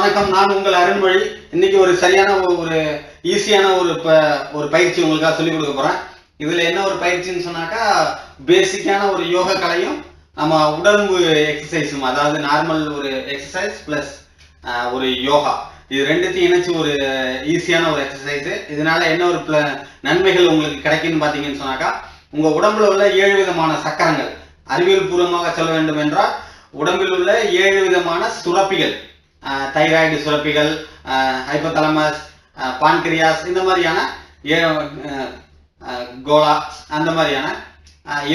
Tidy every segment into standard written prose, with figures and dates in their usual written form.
வணக்கம். நான் உங்கள் அருண்மொழி. இன்னைக்கு ஒரு சரியான ஒரு ஈஸியான ஒரு பயிற்சி உங்களுக்காக சொல்லிக் கொடுக்க போறேன். இதுல என்ன ஒரு பயிற்சின்னு சொன்னாக்கா, பேசிக்கான ஒரு யோகா கலையும் நம்ம உடம்பு எக்ஸசைஸும், அதாவது நார்மல் ஒரு எக்ஸசைஸ் பிளஸ் ஒரு யோகா, இது ரெண்டுத்தையும் இணைச்சு ஒரு ஈஸியான ஒரு எக்ஸசைஸ். இதனால என்ன ஒரு நன்மைகள் உங்களுக்கு கிடைக்குன்னு பாத்தீங்கன்னு சொன்னாக்கா, உங்க உடம்புல உள்ள 7 விதமான சக்கரங்கள், அறிவியல் பூர்வமாக சொல்ல வேண்டும் என்றால் உடம்பில் உள்ள 7 விதமான சுரப்பிகள், தைராய்டு சுரப்பிகள், ஹைபோதலமஸ், பான்கிரியாஸ், இந்த மாதிரியான கோலா, அந்த மாதிரியான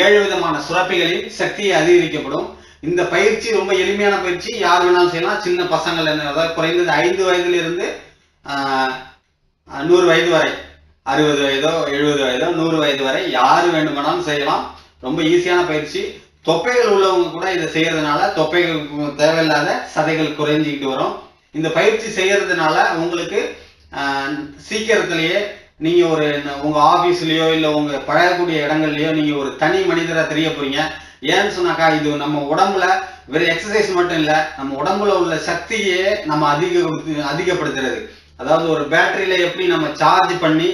7 விதமான சுரப்பிகளின் சக்தியை அதிகரிக்கப்படும். இந்த பயிற்சி ரொம்ப எளிமையான பயிற்சி, யார் வேணாலும் செய்யலாம். சின்ன பசங்கள், அதாவது குறைந்தது 5 வயதுல இருந்து 100 வயது வரை, 60 வயதோ 70 வயதோ 100 வயது வரை யாரு வேண்டுமானாலும் செய்யலாம். ரொம்ப ஈஸியான பயிற்சி. தொப்பைகள் உள்ளவங்க கூட இதை செய்யறதுனால தொப்பைகள் தேவையில்லாத சதைகள் குறைஞ்சிக்கிட்டு வரும். இந்த பயிற்சி செய்யறதுனால உங்களுக்கு சீக்கிரத்திலேயே நீங்க உங்க ஆபீஸ்லயோ இல்ல உங்க பழகக்கூடிய இடங்கள்லயோ நீங்க ஒரு தனி மனிதரா தெரிய போறீங்க. ஏன்னு சொன்னாக்கா, இது நம்ம உடம்புல வெறும் எக்ஸசைஸ் மட்டும் இல்ல, நம்ம உடம்புல உள்ள சக்தியே நம்ம அதிகப்படுத்துறது. அதாவது ஒரு பேட்டரியில எப்படி நம்ம சார்ஜ் பண்ணி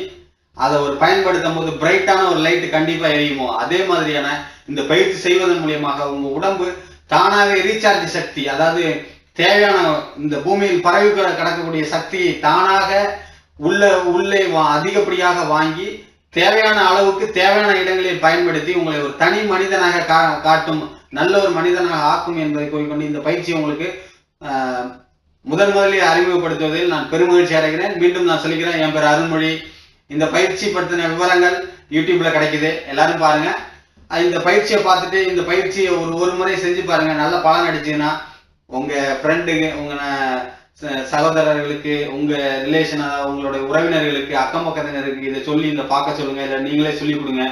அதை பயன்படுத்தும் போது பிரைட்டான ஒரு லைட் கண்டிப்பா எரியுமோ, அதே மாதிரியான இந்த பயிற்சி செய்வதன் மூலியமாக உங்க உடம்பு தானாவே ரீசார்ஜ் சக்தி, அதாவது தேவையான இந்த பூமியில் பரவி கிடக்கக்கூடிய சக்தியை தானாக உள்ளே அதிகப்படியாக வாங்கி தேவையான அளவுக்கு தேவையான இடங்களில் பயன்படுத்தி உங்களை ஒரு தனி மனிதனாக காட்டும், நல்ல ஒரு மனிதனாக ஆக்கும் என்பதை கூறிக்கொண்டு இந்த பயிற்சி உங்களுக்கு முதலில் அறிமுகப்படுத்துவதில் நான் பெருமகிழ்ச்சி அடைகிறேன். மீண்டும் நான் சொல்லிக்கிறேன், என் பேர் அருண்மொழி. இந்த பயிற்சி பற்றின விவரங்கள் யூடியூப்ல கிடைக்குது, எல்லாரும் பாருங்க. இந்த பயிற்சியை பார்த்துட்டு இந்த பயிற்சியை ஒரு முறை செஞ்சு பாருங்க. நல்ல பலன் அடிச்சுன்னா உங்க ஃப்ரெண்டுக்கு, உங்க சகோதரர்களுக்கு, உங்க ரிலேஷன், உங்களுடைய உறவினர்களுக்கு, அக்கம் பக்கத்தினருக்கு இதை சொல்லி இந்த பார்க்க சொல்லுங்க, இல்லை நீங்களே சொல்லி கொடுங்க.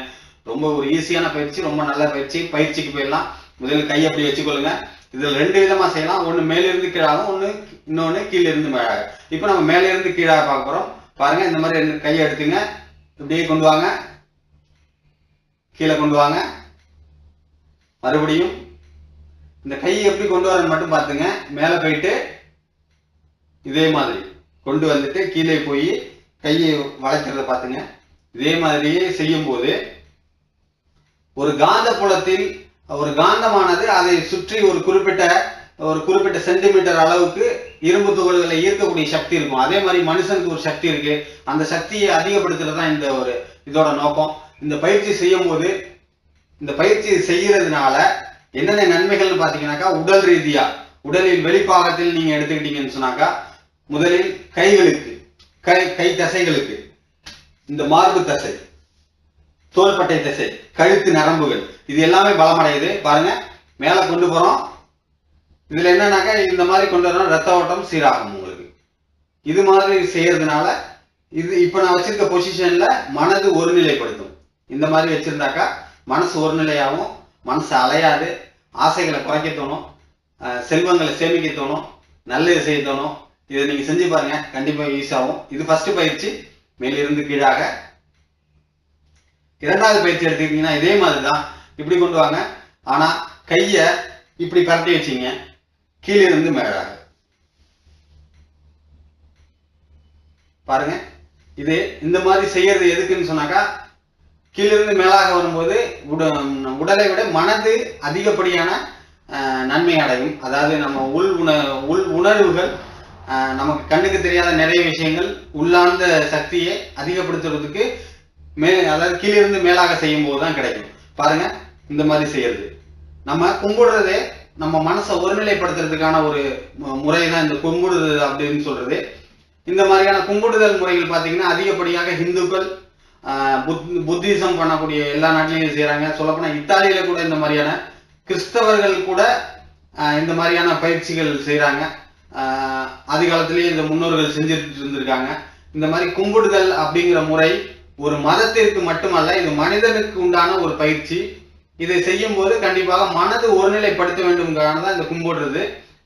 ரொம்ப ஒரு ஈஸியான பயிற்சி, ரொம்ப நல்ல பயிற்சி. பயிற்சிக்கு போயிடலாம். முதலில் கையை அப்படி வச்சுக்கொள்ளுங்க. இதுல 2 விதமா செய்யலாம். ஒண்ணு மேலிருந்து கீழாகும், இன்னொன்னு கீழே இருந்து மேலாக. இப்ப நம்ம மேல இருந்து கீழாக பார்க்க போறோம். பாருங்க, இந்த மாதிரி 2 கையை எடுத்துங்க, இப்படியே கொண்டு வாங்க, கீழே கொண்டு வாங்க. மறுபடியும் இந்த கையை எப்படி கொண்டு வரன்னு மட்டும் பார்த்துங்க. மேல போயிட்டு இதே மாதிரி கொண்டு வந்துட்டு கீழே போய் கையை வளைக்கிறத பார்த்துங்க. இதே மாதிரியே செய்யும் போது ஒரு காந்த புலத்தில் ஒரு காந்தமானது அதை சுற்றி ஒரு குறிப்பிட்ட சென்டிமீட்டர் அளவுக்கு இரும்பு துகள்களை ஈர்க்கக்கூடிய சக்தி இருக்கும். அதே மாதிரி மனுஷனுக்கு ஒரு சக்தி இருக்கு. அந்த சக்தியை அதிகப்படுத்துறது தான் இதோட நோக்கம். இந்த பயிற்சி செய்யும் போது, இந்த பயிற்சி செய்யறதுனால என்னென்ன நன்மைகள்னு பாத்தீங்கன்னாக்கா, உடல் ரீதியா, உடலில் வெளிப்பாகத்தில் நீங்க எடுத்துக்கிட்டீங்கன்னு சொன்னாக்கா, முதலில் கைகளுக்கு, கை தசைகளுக்கு, இந்த மார்பு தசை, தோள்பட்டை தசை, கழுத்து நரம்புகள், இது எல்லாமே பலமடையுது. பாருங்க, மேல கொண்டு போறோம். இதுல என்னன்னாக்கா, இந்த மாதிரி கொண்டு வரோம், ரத்த ஓட்டம் சீராகும் உங்களுக்கு. இது மாதிரி செய்யறதுனால இப்ப நான் வச்சிருக்க பொசிஷன்ல மனது ஒருநிலைப்படுத்தும். இந்த மாதிரி வச்சிருந்தாக்கா மனசு ஒருநிலையாகும், மனசு அலையாது, ஆசைகளை குறைக்க தோணும், செல்வங்களை சேமிக்க தோணும், நல்லது செய்ய தோணும். இதை நீங்க செஞ்சு பாருங்க, கண்டிப்பா யூஸ் ஆகும். இது ஃபர்ஸ்ட் பயிற்சி, மேலிருந்து கீழாக. 2வது பயிற்சி எடுத்துக்கிட்டீங்கன்னா இதே மாதிரிதான், இப்படி கொண்டு வாங்க. ஆனா கைய இப்படி பரட்டி வச்சீங்க, கீழே இருந்து மேலாக. பாருங்க, இது இந்த மாதிரி செய்யறது எதுக்குன்னு சொன்னாக்கா, கீழிருந்து மேலாக வரும்போது உடலை விட மனது அதிகப்படியான நன்மை அடையும். அதாவது நம்ம உள் உணர்வுகள், நமக்கு கண்ணுக்கு தெரியாத நிறைய விஷயங்கள், உள்ளார்ந்த சக்தியை அதிகப்படுத்துறதுக்கு அதாவது கீழிருந்து மேலாக செய்யும் போதுதான் கிடைக்கும். பாருங்க, இந்த மாதிரி செய்யறது. நம்ம கும்பிடுறதே நம்ம மனசை ஒருநிலைப்படுத்துறதுக்கான ஒரு முறை தான் இந்த கும்பிடுதல் அப்படின்னு சொல்றது. இந்த மாதிரியான கும்பிடுதல் முறைகள் பாத்தீங்கன்னா அதிகப்படியாக இந்துக்கள், புத்திசம் பண்ணக்கூடிய எல்லா நாட்டிலையும் செய்யறாங்க. சொல்லப்போனா இத்தாலியில கூட இந்த மாதிரியான, கிறிஸ்தவர்கள் கூட இந்த மாதிரியான பயிற்சிகள் செய்யறாங்க. ஆதி காலத்திலேயே இந்த முன்னோர்கள் செஞ்சுட்டு இருந்திருக்காங்க. இந்த மாதிரி கும்பிடுதல் அப்படிங்கிற முறை ஒரு மதத்திற்கு மட்டுமல்ல, இது மனிதனுக்கு உண்டான ஒரு பயிற்சி. இதை செய்யும் போது கண்டிப்பாக மனது ஒருநிலைப்படுத்த வேண்டும்ங்கிறதான் இந்த கும்பிடுறது.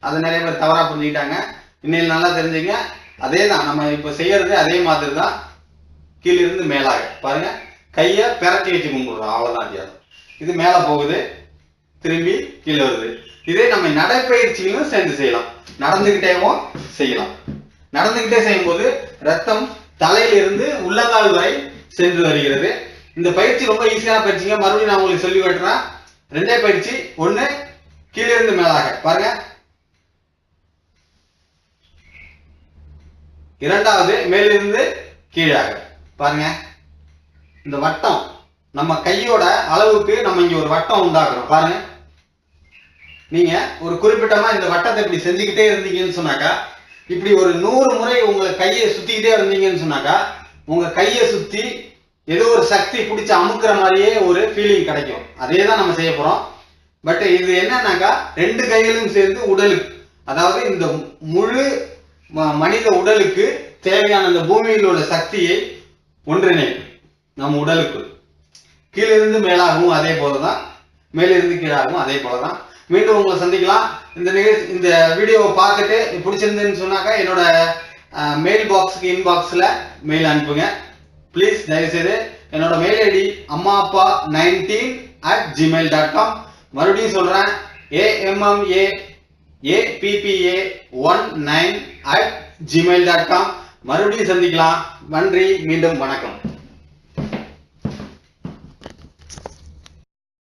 அதை நிறைய பேர் தவறா புரிஞ்சுக்கிட்டாங்க. இன்னைக்கு நல்லா தெரிஞ்சுங்க, அதே தான் நம்ம இப்ப செய்யறது, அதே மாதிரி தான். கீழிருந்து மேலாக பாருங்க, கைய பெரட்டி வச்சு கும்பிடுறோம், அவ்வளவுதான் வித்தியாசம். இது மேல போகுது, திரும்பி கீழே வருது. இதே நம்ம நடைப்பயிற்சியிலும் சேர்ந்து செய்யலாம். நடந்துகிட்டேவும் செய்யலாம். நடந்துகிட்டே செய்யும்போது ரத்தம் தலையிலிருந்து உள்ளங்கால் வரை சென்று வருகிறது. இந்த பயிற்சி ரொம்ப ஈஸியான பயிற்சிங்க. மறுபடியும் நான் உங்களுக்கு சொல்லி காட்டுறேன். ரெண்டே பயிற்சி. ஒண்ணு கீழே இருந்து மேலாக பாருங்க, இரண்டாவது மேலிருந்து கீழாக பாருங்க. இந்த வட்டம் நம்ம கையோட அளவுக்கு நம்ம இங்க ஒரு வட்டம் உண்டாக்குறோம் பாருங்க. நீங்க ஒரு குறிப்பிட்டமா இந்த வட்டத்தை இப்படி செஞ்சுக்கிட்டே இருந்தீங்கன்னு சொன்னாக்கா, இப்படி ஒரு 100 முறை உங்க கையை சுத்திக்கிட்டே இருந்தீங்கன்னு சொன்னாக்கா, உங்க கையை சுத்தி ஏதோ ஒரு சக்தி பிடிச்சி அமுக்குற மாதிரியே ஒரு ஃபீலிங் கிடைக்கும். அதே தான் நம்ம செய்ய போறோம். பட் இது என்னன்னாக்கா, 2 கைகளும் சேர்ந்து உடலுக்கு, அதாவது இந்த முழு மனித உடலுக்கு தேவையான அந்த பூமியில் உள்ள சக்தியை ஒன்றிணைக்கும். நம் உடலுக்கு கீழிருந்து மேலாகவும் அதே போலதான், மேலிருந்து கீழாகவும் அதே போலதான். மீண்டும் உங்களை சந்திக்கலாம். இந்த வீடியோவை பார்த்துட்டு பிடிச்சிருந்துன்னு சொன்னாக்கா என்னோட மெயில் பாக்ஸுக்கு இன்பாக்ஸ்ல மெயில் அனுப்புங்க ப்ளீஸ். தயவுசெய்து என்னோட மெயில் ஐடி ammappa19@gmail.com. மறுபடியும் சொல்றேன், ammappa19@gmail.com. மறுபடியும் சந்திக்கலாம். நன்றி, மீண்டும் வணக்கம்.